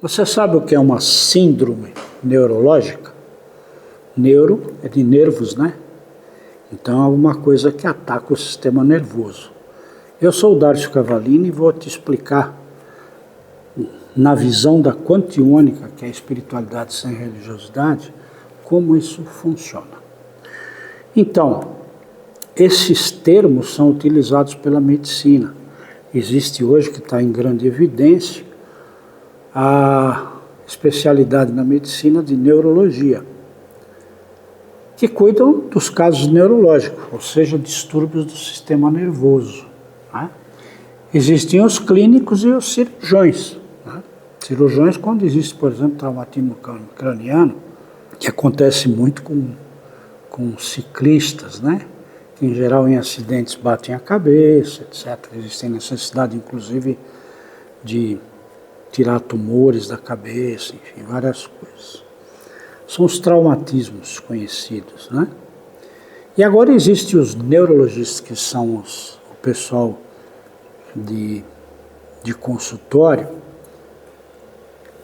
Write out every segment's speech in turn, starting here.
Você sabe o que é uma síndrome neurológica? Neuro é de nervos, né? Então é alguma coisa que ataca o sistema nervoso. Eu sou o Darcio Cavallini e vou te explicar, na visão da quantiônica, que é a espiritualidade sem religiosidade, como isso funciona. Então, esses termos são utilizados pela medicina. Existe hoje, que está em grande evidência, a especialidade na medicina de neurologia, que cuidam dos casos neurológicos, ou seja, distúrbios do sistema nervoso. Né? Existem os clínicos e os cirurgiões. Né? Cirurgiões, quando existe, por exemplo, traumatismo craniano, que acontece muito com ciclistas, né? Que em geral em acidentes batem a cabeça, etc. Existem necessidade, inclusive, de tirar tumores da cabeça, enfim, várias coisas. São os traumatismos conhecidos, né? E agora existem os neurologistas, que são o pessoal de consultório,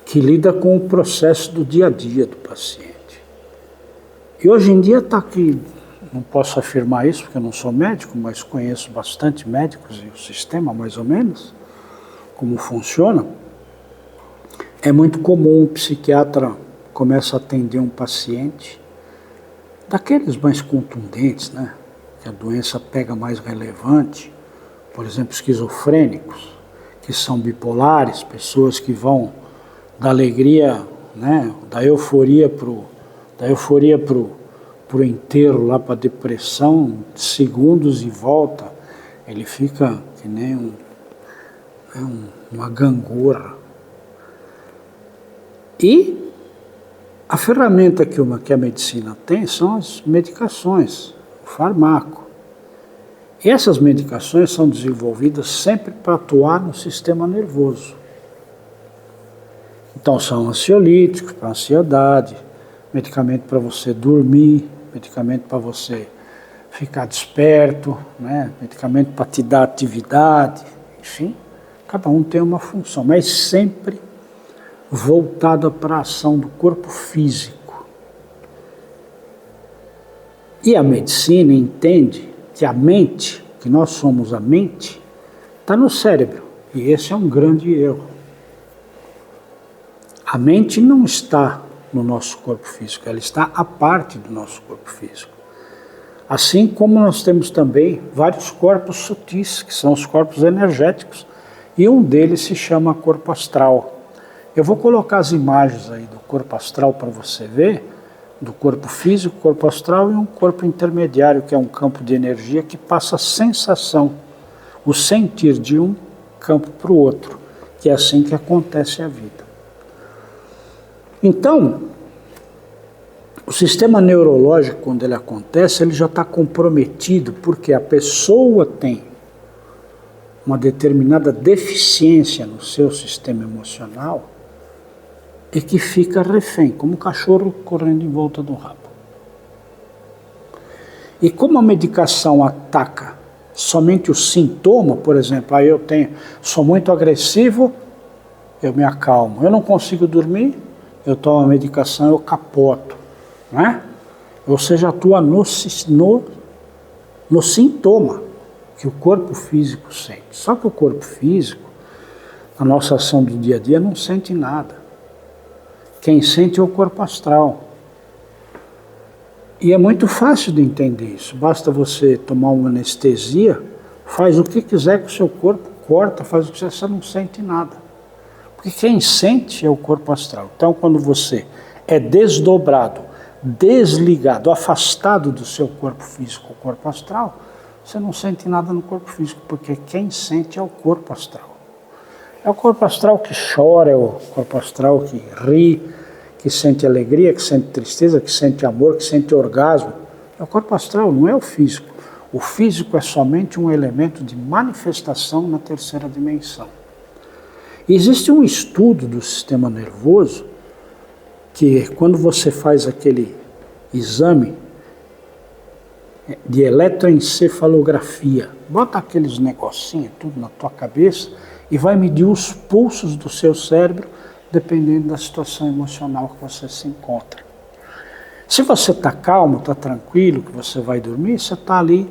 que lida com o processo do dia a dia do paciente. E hoje em dia está aqui, não posso afirmar isso porque eu não sou médico, mas conheço bastante médicos e o sistema mais ou menos, como funciona. É muito comum um psiquiatra começa a atender um paciente daqueles mais contundentes, né? Que a doença pega mais relevante, por exemplo, esquizofrênicos, que são bipolares, pessoas que vão da alegria, né? Da euforia pro enterro, lá para depressão, segundos e volta. Ele fica que nem uma gangorra. E a ferramenta que a medicina tem são as medicações, o farmaco. E essas medicações são desenvolvidas sempre para atuar no sistema nervoso. Então são ansiolíticos para ansiedade, medicamento para você dormir, medicamento para você ficar desperto, né? Medicamento para te dar atividade, enfim, cada um tem uma função, mas sempre voltada para a ação do corpo físico. E a medicina entende que a mente, que nós somos a mente, está no cérebro, e esse é um grande erro. A mente não está no nosso corpo físico, ela está à parte do nosso corpo físico. Assim como nós temos também vários corpos sutis, que são os corpos energéticos, e um deles se chama corpo astral. Eu vou colocar as imagens aí do corpo astral para você ver, do corpo físico, corpo astral e um corpo intermediário, que é um campo de energia que passa a sensação, o sentir de um campo para o outro, que é assim que acontece a vida. Então, o sistema neurológico, quando ele acontece, ele já está comprometido, porque a pessoa tem uma determinada deficiência no seu sistema emocional e que fica refém, como um cachorro correndo em volta do rabo. E como a medicação ataca somente o sintoma, por exemplo, aí sou muito agressivo, eu me acalmo, eu não consigo dormir, eu tomo a medicação, eu capoto, né? Ou seja, atua no sintoma que o corpo físico sente. Só que o corpo físico, a nossa ação do dia a dia, não sente nada. Quem sente é o corpo astral. E é muito fácil de entender isso. Basta você tomar uma anestesia, faz o que quiser com o seu corpo, corta, faz o que quiser, você não sente nada. Porque quem sente é o corpo astral. Então, quando você é desdobrado, desligado, afastado do seu corpo físico, o corpo astral, você não sente nada no corpo físico, porque quem sente é o corpo astral. É o corpo astral que chora, é o corpo astral que ri, que sente alegria, que sente tristeza, que sente amor, que sente orgasmo. É o corpo astral, não é o físico. O físico é somente um elemento de manifestação na terceira dimensão. Existe um estudo do sistema nervoso que, quando você faz aquele exame de eletroencefalografia, bota aqueles negocinhos tudo na tua cabeça e vai medir os pulsos do seu cérebro dependendo da situação emocional que você se encontra. Se você está calmo, está tranquilo, que você vai dormir, você está ali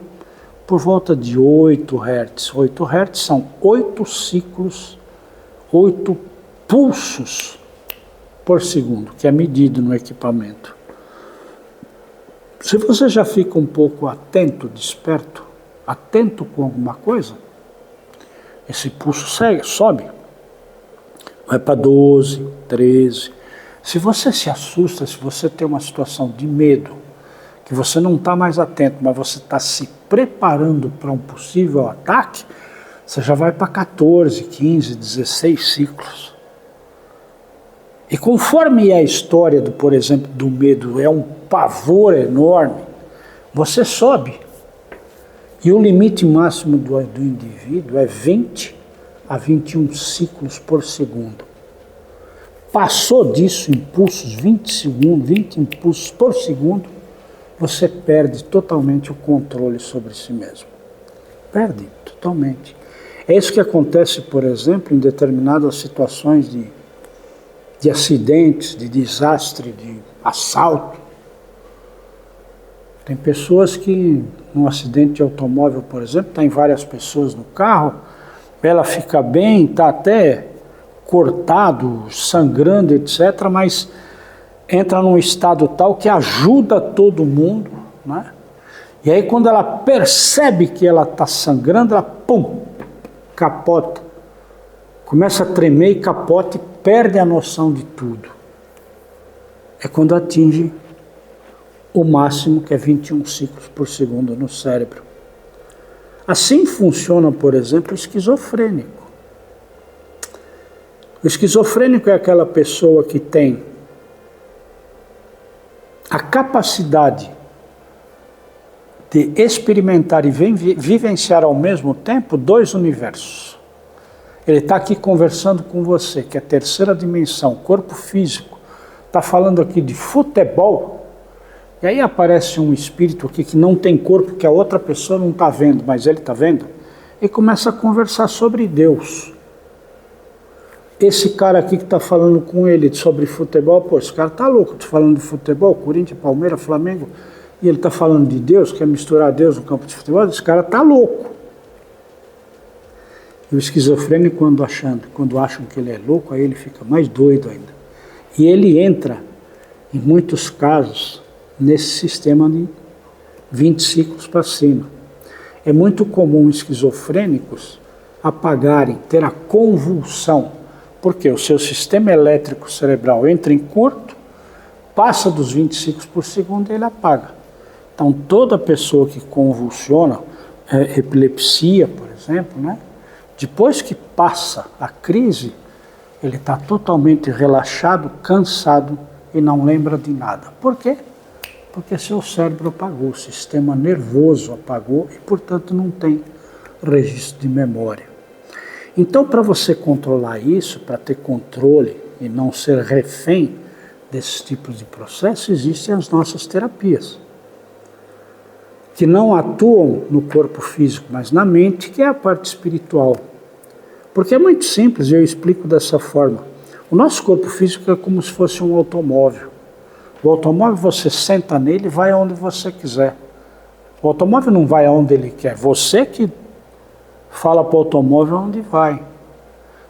por volta de 8 Hz. 8 Hz são 8 ciclos, 8 pulsos por segundo, que é medido no equipamento. Se você já fica um pouco atento, desperto, atento com alguma coisa, esse pulso sobe, vai para 12, 13. Se você se assusta, se você tem uma situação de medo, que você não está mais atento, mas você está se preparando para um possível ataque, você já vai para 14, 15, 16 ciclos. E conforme é a história, por exemplo, do medo, é um pavor enorme, você sobe. E o limite máximo do indivíduo é 20 a 21 ciclos por segundo. Passou disso, impulsos, 20 impulsos por segundo, você perde totalmente o controle sobre si mesmo. Perde totalmente. É isso que acontece, por exemplo, em determinadas situações de acidentes, de desastre, de assalto. Tem pessoas que, num acidente de automóvel, por exemplo, tem várias pessoas no carro, ela fica bem, está até cortado, sangrando, etc., mas entra num estado tal que ajuda todo mundo, né? E aí quando ela percebe que ela está sangrando, ela, pum, capota, começa a tremer e capota e perde a noção de tudo. É quando atinge o máximo, que é 21 ciclos por segundo no cérebro. Assim funciona, por exemplo, o esquizofrênico. O esquizofrênico é aquela pessoa que tem a capacidade de experimentar e vivenciar ao mesmo tempo 2 universos. Ele está aqui conversando com você, que é a terceira dimensão, corpo físico. Está falando aqui de futebol. E aí aparece um espírito aqui que não tem corpo, que a outra pessoa não está vendo, mas ele está vendo. E começa a conversar sobre Deus. Esse cara aqui que está falando com ele sobre futebol, pô, esse cara está louco, estou falando de futebol, Corinthians, Palmeiras, Flamengo, e ele está falando de Deus, quer misturar Deus no campo de futebol, esse cara está louco. E o esquizofrênico, quando acham que ele é louco, aí ele fica mais doido ainda. E ele entra, em muitos casos, nesse sistema de 20 ciclos para cima. É muito comum esquizofrênicos apagarem, ter a convulsão, porque o seu sistema elétrico cerebral entra em curto, passa dos 20 ciclos por segundo e ele apaga. Então toda pessoa que convulsiona, epilepsia, por exemplo, né? Depois que passa a crise, ele está totalmente relaxado, cansado e não lembra de nada. Por quê? Porque seu cérebro apagou, o sistema nervoso apagou e, portanto, não tem registro de memória. Então, para você controlar isso, para ter controle e não ser refém desses tipos de processos, existem as nossas terapias, que não atuam no corpo físico, mas na mente, que é a parte espiritual. Porque é muito simples, eu explico dessa forma. O nosso corpo físico é como se fosse um automóvel. O automóvel, você senta nele e vai aonde você quiser. O automóvel não vai aonde ele quer, você que fala para o automóvel onde vai.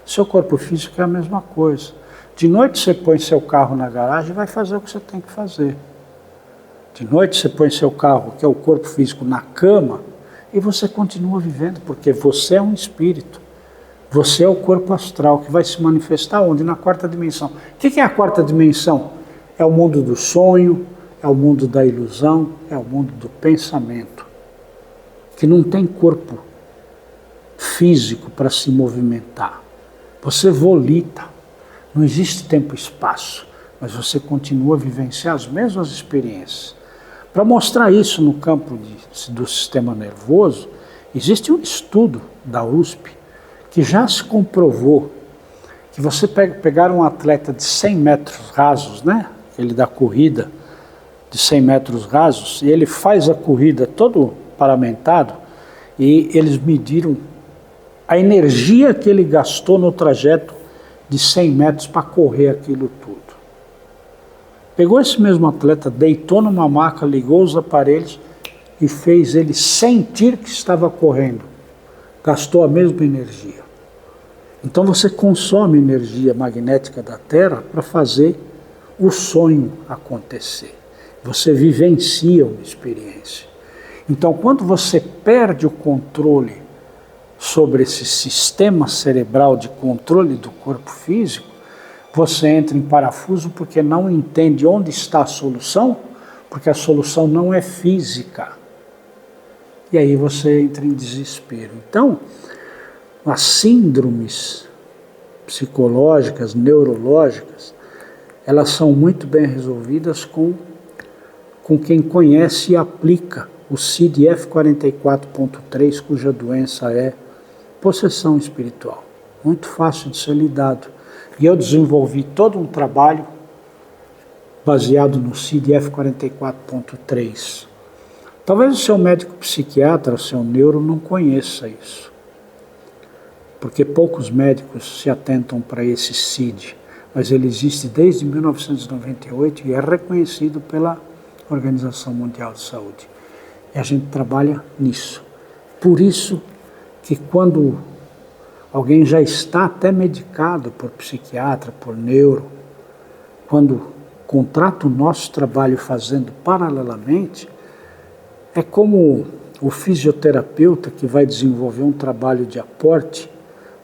Seu corpo físico é a mesma coisa. De noite você põe seu carro na garagem e vai fazer o que você tem que fazer. De noite você põe seu carro, que é o corpo físico, na cama e você continua vivendo, porque você é um espírito. Você é o corpo astral que vai se manifestar onde? Na 4ª dimensão. O que é a 4ª dimensão? É o mundo do sonho, é o mundo da ilusão, é o mundo do pensamento, que não tem corpo físico para se movimentar. Você volita, não existe tempo e espaço, mas você continua a vivenciar as mesmas experiências. Para mostrar isso no campo do sistema nervoso, existe um estudo da USP que já se comprovou que você pegar um atleta de 100 metros rasos, né? Ele da corrida de 100 metros rasos, e ele faz a corrida todo paramentado, e eles mediram a energia que ele gastou no trajeto de 100 metros para correr aquilo tudo. Pegou esse mesmo atleta, deitou numa maca, ligou os aparelhos e fez ele sentir que estava correndo. Gastou a mesma energia. Então você consome energia magnética da Terra para fazer o sonho acontecer. Você vivencia uma experiência. Então quando você perde o controle sobre esse sistema cerebral de controle do corpo físico, você entra em parafuso porque não entende onde está a solução, porque a solução não é física. E aí você entra em desespero. Então, as síndromes psicológicas, neurológicas, elas são muito bem resolvidas com quem conhece e aplica o CID-F 44.3, cuja doença é possessão espiritual. Muito fácil de ser lidado. E eu desenvolvi todo um trabalho baseado no CID-F 44.3. Talvez o seu médico psiquiatra, o seu neuro, não conheça isso. Porque poucos médicos se atentam para esse CID. Mas ele existe desde 1998 e é reconhecido pela Organização Mundial de Saúde. E a gente trabalha nisso. Por isso que quando alguém já está até medicado por psiquiatra, por neuro, quando contrata o nosso trabalho fazendo paralelamente, é como o fisioterapeuta que vai desenvolver um trabalho de aporte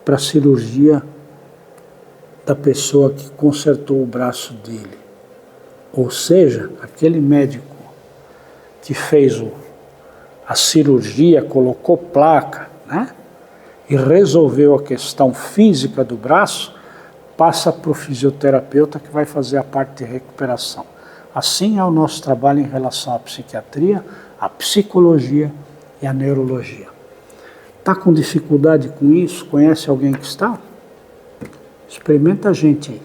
para a cirurgia da pessoa que consertou o braço dele. Ou seja, aquele médico que fez a cirurgia, colocou placa, né? E resolveu a questão física do braço, passa para o fisioterapeuta que vai fazer a parte de recuperação. Assim é o nosso trabalho em relação à psiquiatria, à psicologia e à neurologia. Está com dificuldade com isso? Conhece alguém que está? Experimenta a gente aí.